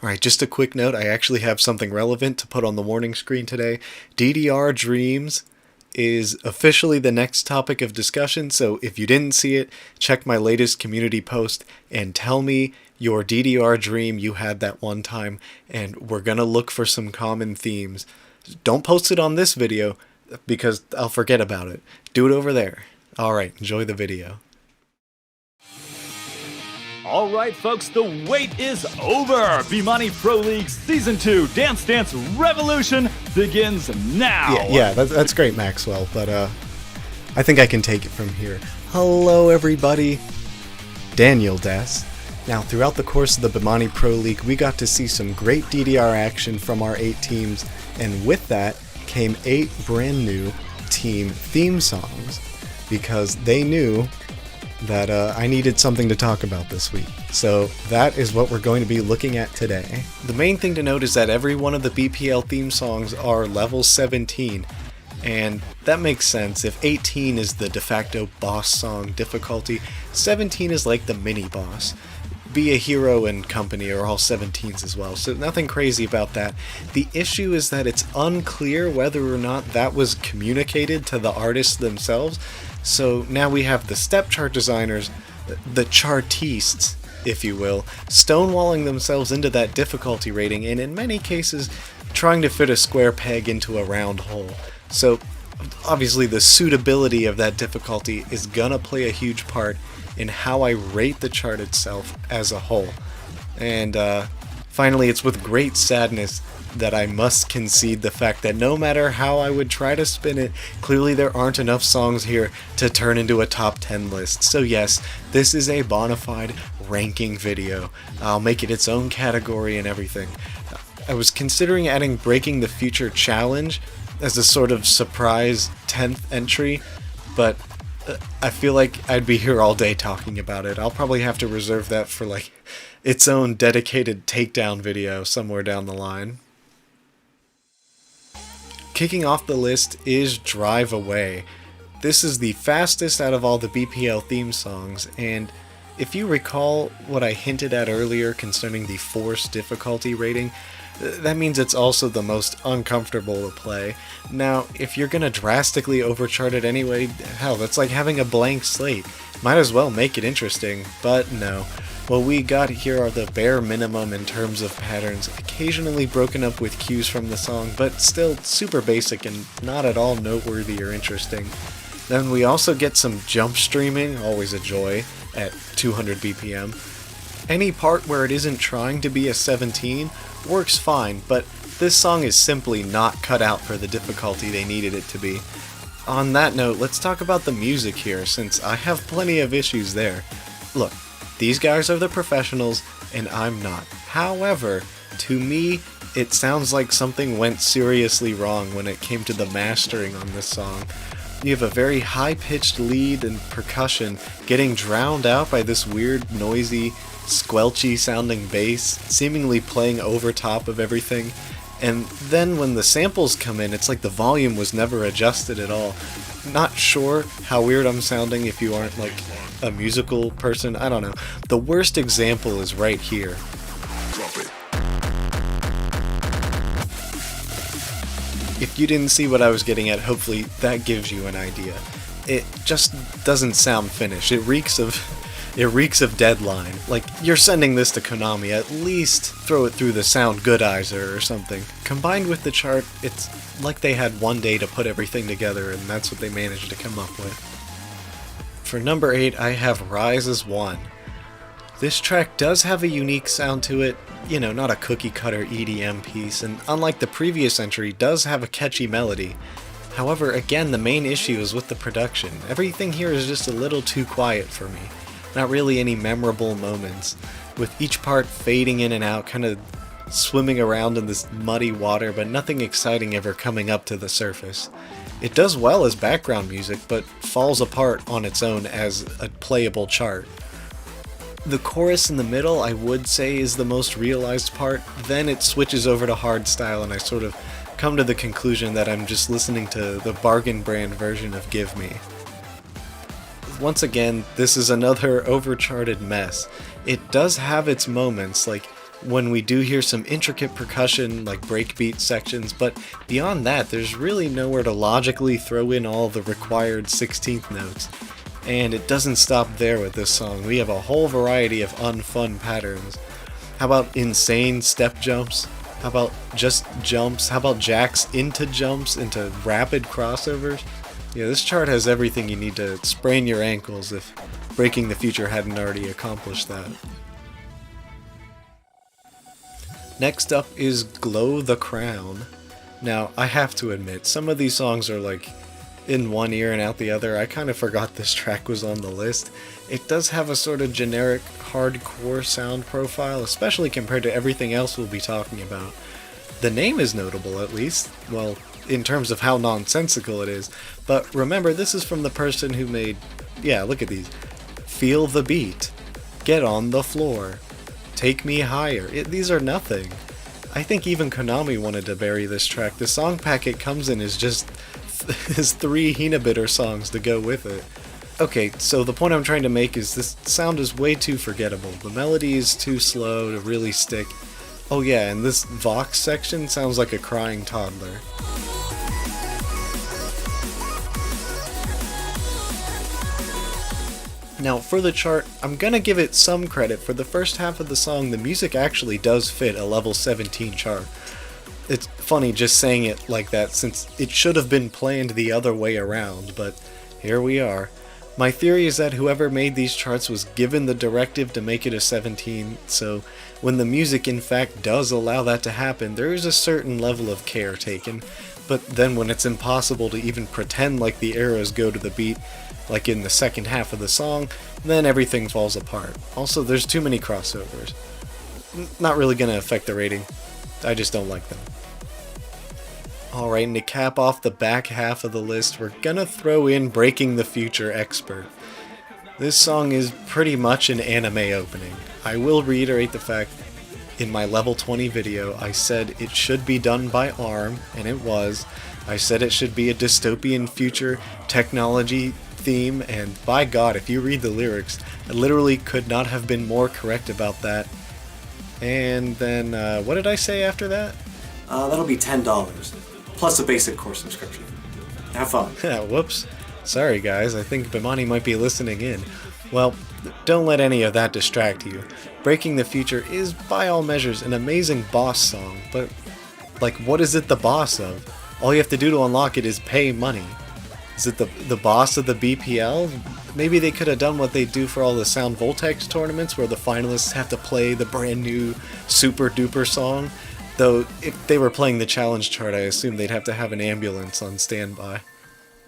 Alright, just a quick note, I actually have something relevant to put on the warning screen today. DDR Dreams is officially the next topic of discussion, so if you didn't see it, check my latest community post and tell me your DDR dream you had that one time, and we're gonna look for some common themes. Don't post it on this video, because I'll forget about it. Do it over there. Alright, enjoy the video. All right, folks, the wait is over. Bemani Pro League Season 2 Dance Dance Revolution begins now. Yeah, that's great, Maxwell, but I think I can take it from here. Hello, everybody. Daniel Des. Now, throughout the course of the Bemani Pro League, we got to see some great DDR action from our 8 teams, and with that came 8 brand new team theme songs, because they knew that I needed something to talk about this week. So that is what we're going to be looking at today. The main thing to note is that every one of the BPL theme songs are level 17, and that makes sense. If 18 is the de facto boss song difficulty, 17 is like the mini boss. Be a Hero and Company are all 17s as well, so nothing crazy about that. The issue is that it's unclear whether or not that was communicated to the artists themselves. So now we have the step chart designers, the chartistes, if you will, stonewalling themselves into that difficulty rating, and in many cases trying to fit a square peg into a round hole. So obviously the suitability of that difficulty is gonna play a huge part in how I rate the chart itself as a whole. And finally, it's with great sadness that I must concede the fact that no matter how I would try to spin it, clearly there aren't enough songs here to turn into a top 10 list. So yes, this is a bona fide ranking video. I'll make it its own category and everything. I was considering adding Breaking the Future Challenge as a sort of surprise 10th entry, but I feel like I'd be here all day talking about it. I'll probably have to reserve that for like its own dedicated takedown video somewhere down the line. Kicking off the list is Drive Away. This is the fastest out of all the BPL theme songs, and if you recall what I hinted at earlier concerning the force difficulty rating, that means it's also the most uncomfortable to play. Now, if you're gonna drastically overchart it anyway, hell, that's like having a blank slate. Might as well make it interesting, but no. What we got here are the bare minimum in terms of patterns, occasionally broken up with cues from the song, but still super basic and not at all noteworthy or interesting. Then we also get some jump streaming, always a joy, at 200 BPM. Any part where it isn't trying to be a 17 works fine, but this song is simply not cut out for the difficulty they needed it to be. On that note, let's talk about the music here, since I have plenty of issues there. Look, these guys are the professionals, and I'm not. However, to me, it sounds like something went seriously wrong when it came to the mastering on this song. You have a very high-pitched lead and percussion getting drowned out by this weird, noisy, squelchy-sounding bass, seemingly playing over top of everything. And then when the samples come in, it's like the volume was never adjusted at all. Not sure how weird I'm sounding if you aren't like a musical person, I don't know. The worst example is right here. If you didn't see what I was getting at, hopefully that gives you an idea. It just doesn't sound finished. It reeks of Deadline. Like, you're sending this to Konami, at least throw it through the sound goodizer or something. Combined with the chart, it's like they had one day to put everything together, and that's what they managed to come up with. For number 8, I have Rise as One. This track does have a unique sound to it, you know, not a cookie-cutter EDM piece, and unlike the previous entry, does have a catchy melody. However, again, the main issue is with the production. Everything here is just a little too quiet for me. Not really any memorable moments, with each part fading in and out, kind of swimming around in this muddy water, but nothing exciting ever coming up to the surface. It does well as background music, but falls apart on its own as a playable chart. The chorus in the middle, I would say, is the most realized part, then it switches over to hardstyle and I sort of come to the conclusion that I'm just listening to the bargain brand version of Give Me. Once again, this is another overcharted mess. It does have its moments, like when we do hear some intricate percussion like breakbeat sections, but beyond that, there's really nowhere to logically throw in all the required 16th notes. And it doesn't stop there with this song. We have a whole variety of unfun patterns. How about insane step jumps? How about just jumps? How about jacks into jumps, into rapid crossovers? Yeah, this chart has everything you need to sprain your ankles if Breaking the Future hadn't already accomplished that. Next up is Glow the Crown. Now, I have to admit, some of these songs are like in one ear and out the other. I kind of forgot this track was on the list. It does have a sort of generic hardcore sound profile, especially compared to everything else we'll be talking about. The name is notable, at least, well, in terms of how nonsensical it is. But remember, this is from the person who made, yeah, look at these. Feel the Beat, Get on the Floor, Take Me Higher. These are nothing. I think even Konami wanted to bury this track. The song packet comes in as just his 3 Hinabitter songs to go with it. Okay, so the point I'm trying to make is this sound is way too forgettable. The melody is too slow to really stick. Oh yeah, and this Vox section sounds like a crying toddler. Now, for the chart, I'm gonna give it some credit. For the first half of the song, the music actually does fit a level 17 chart. It's funny just saying it like that, since it should have been planned the other way around, but here we are. My theory is that whoever made these charts was given the directive to make it a 17, so when the music in fact does allow that to happen, there is a certain level of care taken, but then when it's impossible to even pretend like the arrows go to the beat, like in the second half of the song, then everything falls apart. Also, there's too many crossovers. Not really gonna affect the rating. I just don't like them. Alright, and to cap off the back half of the list, we're gonna throw in Breaking the Future Expert. This song is pretty much an anime opening. I will reiterate the fact, in my level 20 video, I said it should be done by ARM, and it was. I said it should be a dystopian future technology theme, and by God, if you read the lyrics, I literally could not have been more correct about that. And then, what did I say after that? That'll be $10, plus a basic course subscription. Have fun. Whoops. Sorry guys, I think Bemani might be listening in. Well, don't let any of that distract you. Breaking the Future is, by all measures, an amazing boss song, but, like, what is it the boss of? All you have to do to unlock it is pay money. Is it the boss of the BPL? Maybe they could have done what they do for all the Sound Voltex tournaments, where the finalists have to play the brand new super duper song. Though, if they were playing the challenge chart, I assume they'd have to have an ambulance on standby.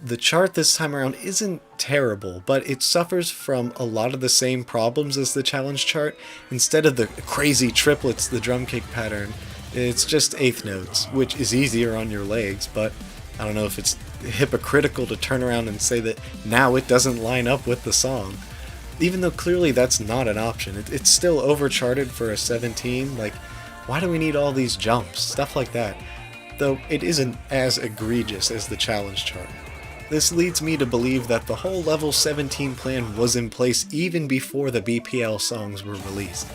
The chart this time around isn't terrible, but it suffers from a lot of the same problems as the challenge chart. Instead of the crazy triplets, the drum kick pattern, it's just eighth notes, which is easier on your legs, but I don't know if it's hypocritical to turn around and say that now it doesn't line up with the song. Even though clearly that's not an option. It's still overcharted for a 17, like, why do we need all these jumps? Stuff like that. Though it isn't as egregious as the challenge chart. This leads me to believe that the whole level 17 plan was in place even before the BPL songs were released.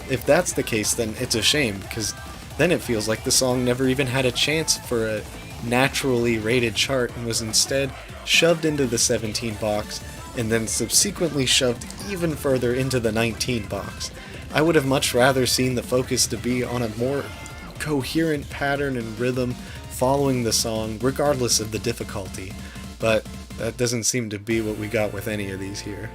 If that's the case, then it's a shame, because then it feels like the song never even had a chance for a naturally rated chart and was instead shoved into the 17 box and then subsequently shoved even further into the 19 box. I would have much rather seen the focus to be on a more coherent pattern and rhythm following the song regardless of the difficulty, but that doesn't seem to be what we got with any of these here.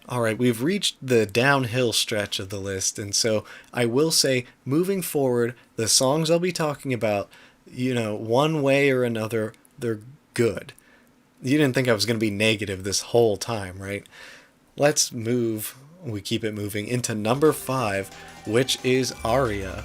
Alright, we've reached the downhill stretch of the list, and so I will say, moving forward, the songs I'll be talking about, one way or another, they're good. You didn't think I was going to be negative this whole time, right? Let's move, we keep it moving, into number 5, which is Aria.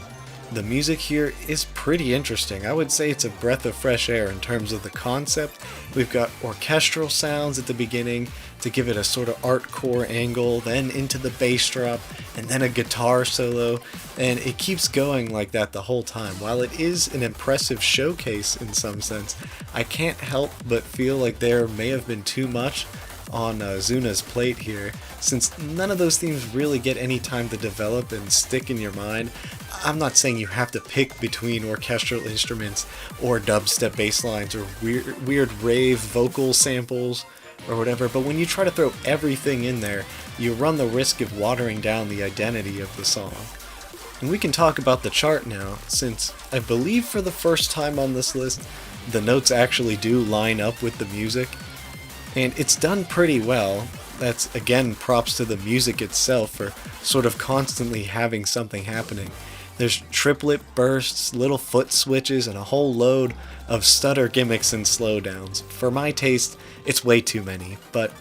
The music here is pretty interesting. I would say it's a breath of fresh air in terms of the concept. We've got orchestral sounds at the beginning to give it a sort of artcore angle, then into the bass drop, and then a guitar solo, and it keeps going like that the whole time. While it is an impressive showcase in some sense, I can't help but feel like there may have been too much on Zuna's plate here. Since none of those themes really get any time to develop and stick in your mind, I'm not saying you have to pick between orchestral instruments or dubstep bass lines or weird rave vocal samples or whatever, but when you try to throw everything in there, you run the risk of watering down the identity of the song. And we can talk about the chart now, since I believe for the first time on this list, the notes actually do line up with the music. And it's done pretty well. That's, again, props to the music itself for sort of constantly having something happening. There's triplet bursts, little foot switches, and a whole load of stutter gimmicks and slowdowns. For my taste, it's way too many, but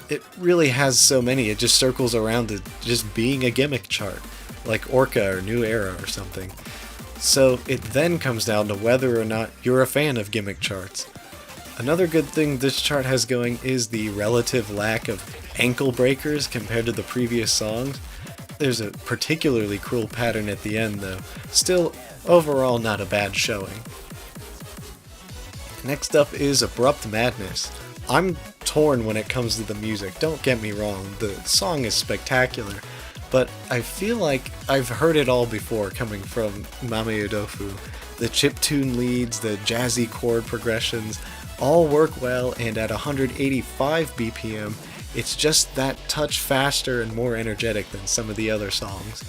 it really has so many, it just circles around to just being a gimmick chart, like Orca or New Era or something. So it then comes down to whether or not you're a fan of gimmick charts. Another good thing this chart has going is the relative lack of ankle breakers compared to the previous songs. There's a particularly cruel pattern at the end though. Still, overall not a bad showing. Next up is Abrupt Madness. I'm torn when it comes to the music, don't get me wrong, the song is spectacular, but I feel like I've heard it all before coming from Mame Udofu. The chiptune leads, the jazzy chord progressions, all work well, and at 185 BPM, it's just that touch faster and more energetic than some of the other songs.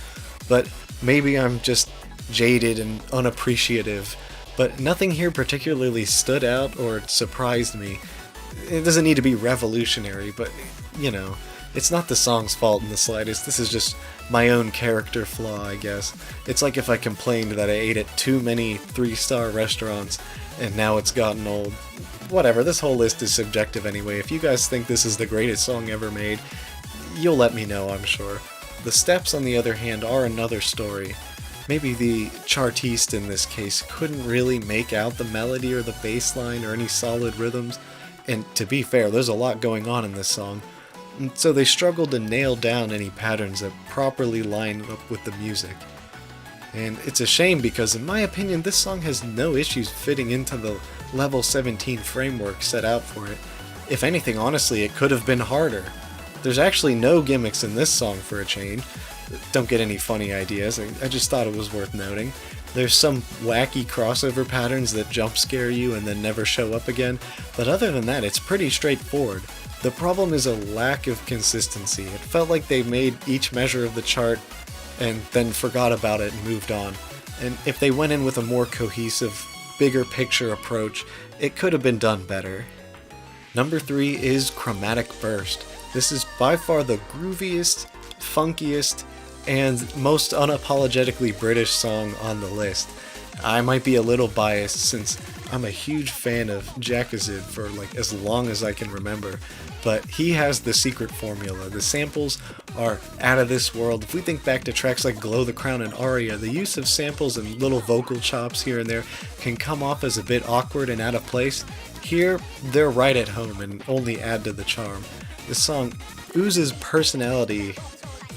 But maybe I'm just jaded and unappreciative, but nothing here particularly stood out or surprised me. It doesn't need to be revolutionary, but, you know, it's not the song's fault in the slightest. This is just my own character flaw, I guess. It's like if I complained that I ate at too many 3-star restaurants and now it's gotten old. Whatever, this whole list is subjective anyway. If you guys think this is the greatest song ever made, you'll let me know, I'm sure. The steps, on the other hand, are another story. Maybe the chartiste in this case couldn't really make out the melody or the bass line or any solid rhythms, and to be fair, there's a lot going on in this song, and so they struggled to nail down any patterns that properly line up with the music. And it's a shame because, in my opinion, this song has no issues fitting into the level 17 framework set out for it. If anything, honestly, it could have been harder. There's actually no gimmicks in this song for a change. Don't get any funny ideas, I just thought it was worth noting. There's some wacky crossover patterns that jump scare you and then never show up again, but other than that, it's pretty straightforward. The problem is a lack of consistency. It felt like they made each measure of the chart and then forgot about it and moved on. And if they went in with a more cohesive, bigger picture approach, it could have been done better. Number 3 is Chromatic Burst. This is by far the grooviest, funkiest, and most unapologetically British song on the list. I might be a little biased since I'm a huge fan of Jakazid for like as long as I can remember, but he has the secret formula. The samples are out of this world. If we think back to tracks like Glow the Crown and Aria, the use of samples and little vocal chops here and there can come off as a bit awkward and out of place. Here, they're right at home and only add to the charm. This song oozes personality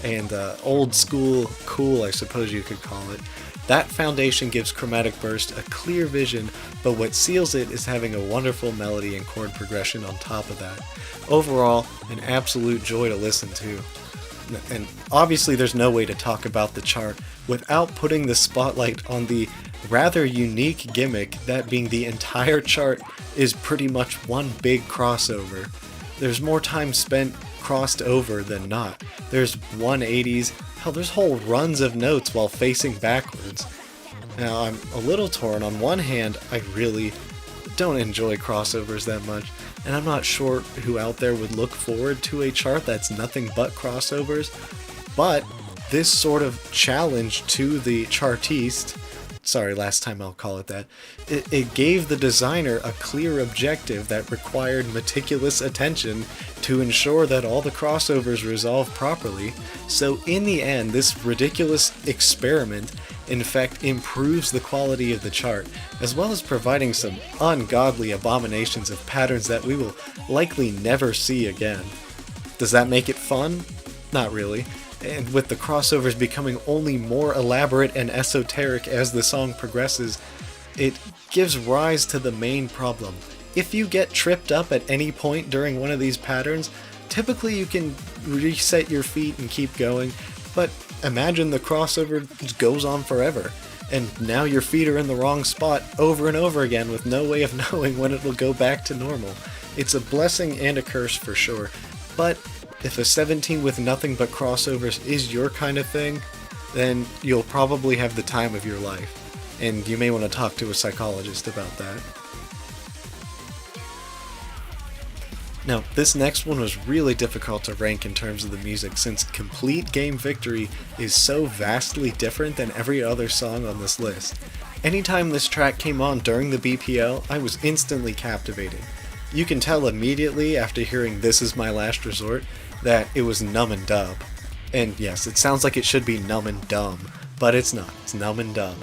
and old school cool, I suppose you could call it. That foundation gives Chromatic Burst a clear vision, but what seals it is having a wonderful melody and chord progression on top of that. Overall, an absolute joy to listen to. And obviously there's no way to talk about the chart without putting the spotlight on the rather unique gimmick, that being the entire chart is pretty much one big crossover. There's more time spent crossed over than not. There's 180s, hell, there's whole runs of notes while facing backwards. Now, I'm a little torn. On one hand, I really don't enjoy crossovers that much, and I'm not sure who out there would look forward to a chart that's nothing but crossovers, but this sort of challenge to the chartiste, sorry, last time I'll call it that, it gave the designer a clear objective that required meticulous attention to ensure that all the crossovers resolve properly. So in the end, this ridiculous experiment in fact improves the quality of the chart, as well as providing some ungodly abominations of patterns that we will likely never see again. Does that make it fun? Not really. And with the crossovers becoming only more elaborate and esoteric as the song progresses, it gives rise to the main problem. If you get tripped up at any point during one of these patterns, Typically you can reset your feet and keep going, but imagine the crossover just goes on forever, and now your feet are in the wrong spot over and over again with no way of knowing when it will go back to normal. It's a blessing and a curse for sure, but if a 17 with nothing but crossovers is your kind of thing, then you'll probably have the time of your life, and you may want to talk to a psychologist about that. Now, this next one was really difficult to rank in terms of the music since Complete Game Victory is so vastly different than every other song on this list. Anytime this track came on during the BPL, I was instantly captivated. You can tell immediately after hearing This Is My Last Resort that it was Numb and Dub. And yes, it sounds like it should be Numb and Dumb, but it's not, it's Numb and Dub.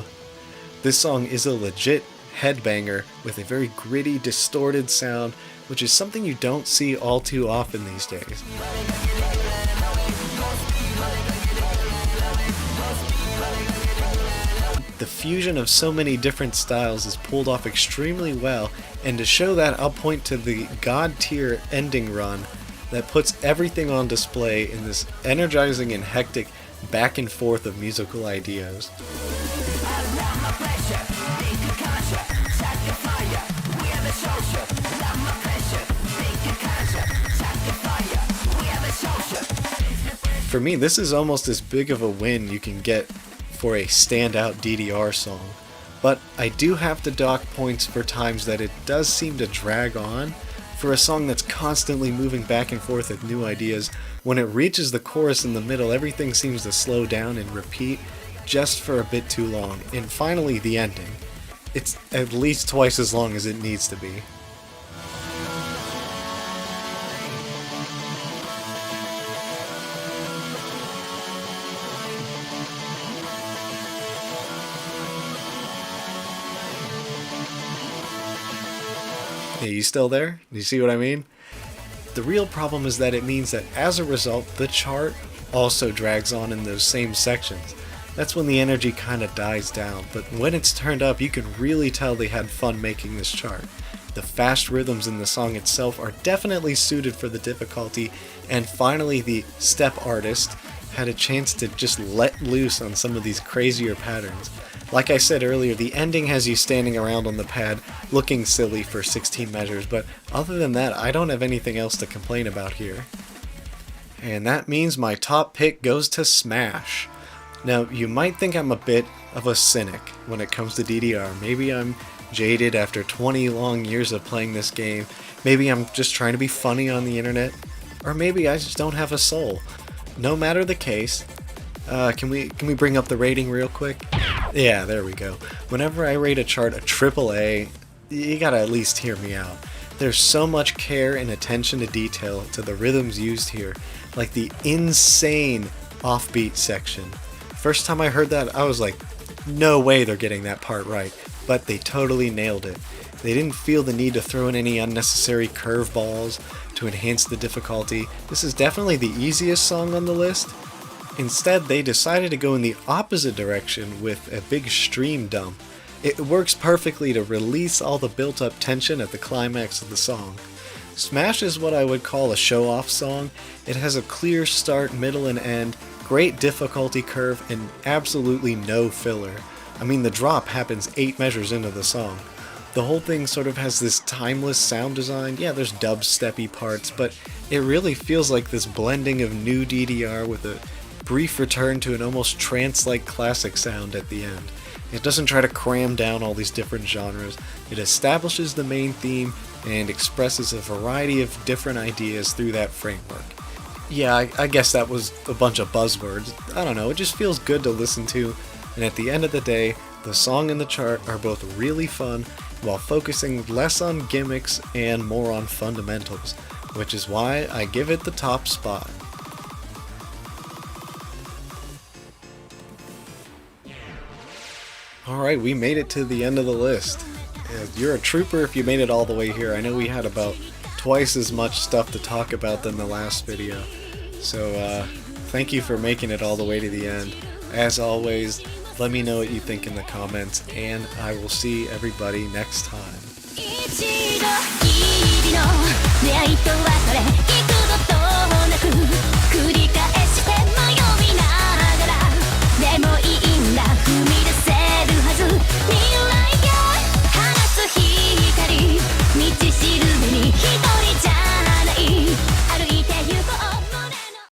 This song is a legit headbanger with a very gritty, distorted sound, which is something you don't see all too often these days. The fusion of so many different styles is pulled off extremely well, and to show that, I'll point to the God tier ending run that puts everything on display in this energizing and hectic back and forth of musical ideas. For me, this is almost as big of a win you can get for a standout DDR song, but I do have to dock points for times that it does seem to drag on. For a song that's constantly moving back and forth with new ideas, when it reaches the chorus in the middle, everything seems to slow down and repeat just for a bit too long. And finally, the ending. It's at least twice as long as it needs to be. Hey, you still there? Do you see what I mean? The real problem is that it means that as a result, the chart also drags on in those same sections. That's when the energy kind of dies down, but when it's turned up, you can really tell they had fun making this chart. The fast rhythms in the song itself are definitely suited for the difficulty, and finally the step artist had a chance to just let loose on some of these crazier patterns. Like I said earlier, the ending has you standing around on the pad looking silly for 16 measures, but other than that, I don't have anything else to complain about here. And that means my top pick goes to Smash. Now, you might think I'm a bit of a cynic when it comes to DDR. Maybe I'm jaded after 20 long years of playing this game. Maybe I'm just trying to be funny on the internet. Or maybe I just don't have a soul. No matter the case, can we bring up the rating real quick? Yeah, there we go. Whenever I rate a chart a AAA, you gotta at least hear me out. There's so much care and attention to detail to the rhythms used here, like the insane offbeat section. First time I heard that, I was like, no way they're getting that part right, but they totally nailed it. They didn't feel the need to throw in any unnecessary curveballs to enhance the difficulty. This is definitely the easiest song on the list. Instead, they decided to go in the opposite direction with a big stream dump. It works perfectly to release all the built-up tension at the climax of the song. Smash is what I would call a show-off song. It has a clear start, middle, and end, great difficulty curve, and absolutely no filler. I mean, the drop happens 8 measures into the song. The whole thing sort of has this timeless sound design. Yeah, there's dubsteppy parts, but it really feels like this blending of new DDR with a brief return to an almost trance-like classic sound at the end. It doesn't try to cram down all these different genres. It establishes the main theme and expresses a variety of different ideas through that framework. Yeah, I guess that was a bunch of buzzwords. I don't know, it just feels good to listen to, and at the end of the day, the song and the chart are both really fun while focusing less on gimmicks and more on fundamentals, which is why I give it the top spot. Alright, we made it to the end of the list. You're a trooper if you made it all the way here. I know we had about twice as much stuff to talk about than the last video. So, thank you for making it all the way to the end. As always, let me know what you think in the comments, and I will see everybody next time.